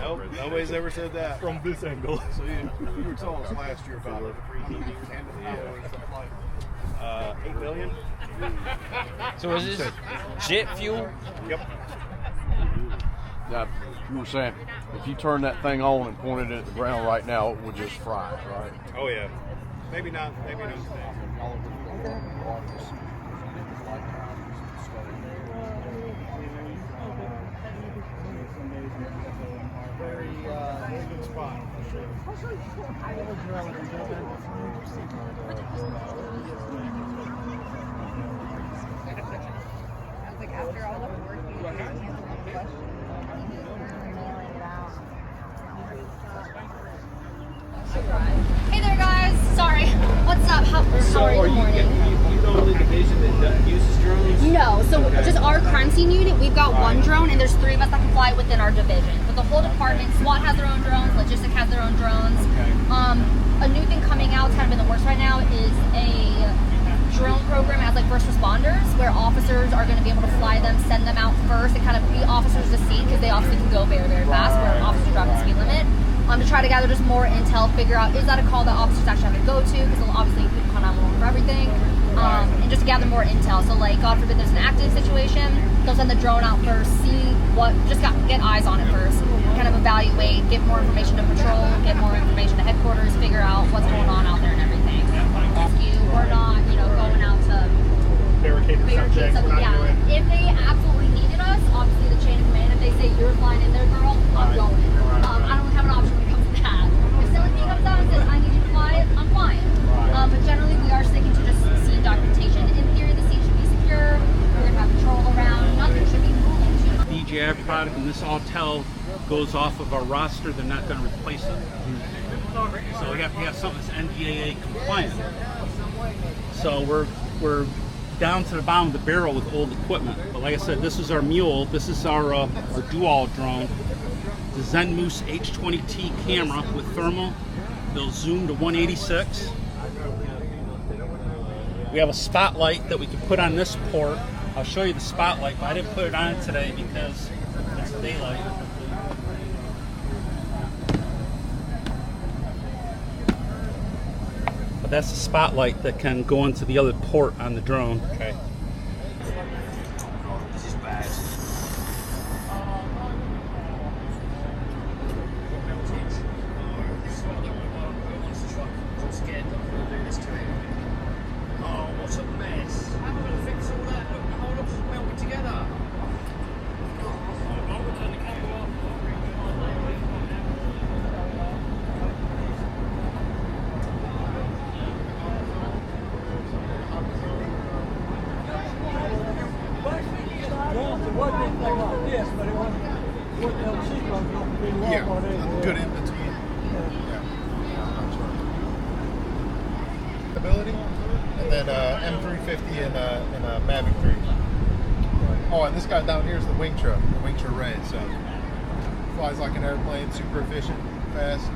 Nope, nobody's ever said that. From this angle. So you were telling us last year about the free heat and the power and stuff like that. 8 million. So is this jet fuel? Yep. Now, you were saying if you turn that thing on and pointed it at the ground right now, it would just fry, right? Oh yeah. Maybe not today. Very good spot. Like after all the work you did, answering questions, mailing it out. Hey there, guys. Sorry. What's up? How are you? You the only division that uses drones? No. So just our crime scene unit, we've got one drone, and there's 3 of us that can fly within our division. But the whole department, SWAT has their own drones, Logistic has their own drones. Okay. A new thing coming out, it's kind of in the works right now, is a drone program as like first responders, where officers are going to be able to fly them, send them out first, and kind of be officers to see, because they obviously can go very, very fast, where officers drive the speed limit. To try to gather just more intel, figure out, is that a call that officers actually have to go to, because obviously people call 911 for everything, and just to gather more intel. So like, God forbid there's an active situation, they'll send the drone out first, see what, get eyes on it first, kind of evaluate, get more information to patrol, get more information to headquarters, figure out what's going on out there and everything. We're not, going out to Barricade the subject. Yeah, if they absolutely needed us, obviously the chain of command, if they say you're flying in there, girl, I'm going. I don't have an option when it comes to that. If somebody comes out and says, I need you to fly it, I'm flying. But generally, we are sticking to just scene documentation. In theory, the scene should be secure. We're going to have patrol around. Nothing should be moving too much. DJI product, and this all goes off of our roster. They're not going to replace it. So we have to have something that's NDAA compliant. So we're down to the bottom of the barrel with old equipment. But like I said, this is our mule. This is our dual drone. The Zen Moose H20T camera with thermal. They'll zoom to 186. We have a spotlight that we can put on this port. I'll show you the spotlight, but I didn't put it on today because it's daylight. But that's the spotlight that can go into the other port on the drone. Okay. This is bad. I'm scared that I'm going to do this to him. Oh, what a mess. How am I going to fix all that? Look, the whole op's melted together. I'll return the camera off. Yeah, good in between. Ability, and then M350 and a Mavic 3. Oh, and this guy down here is the Wing Truck Ray. So flies like an airplane, super efficient, fast.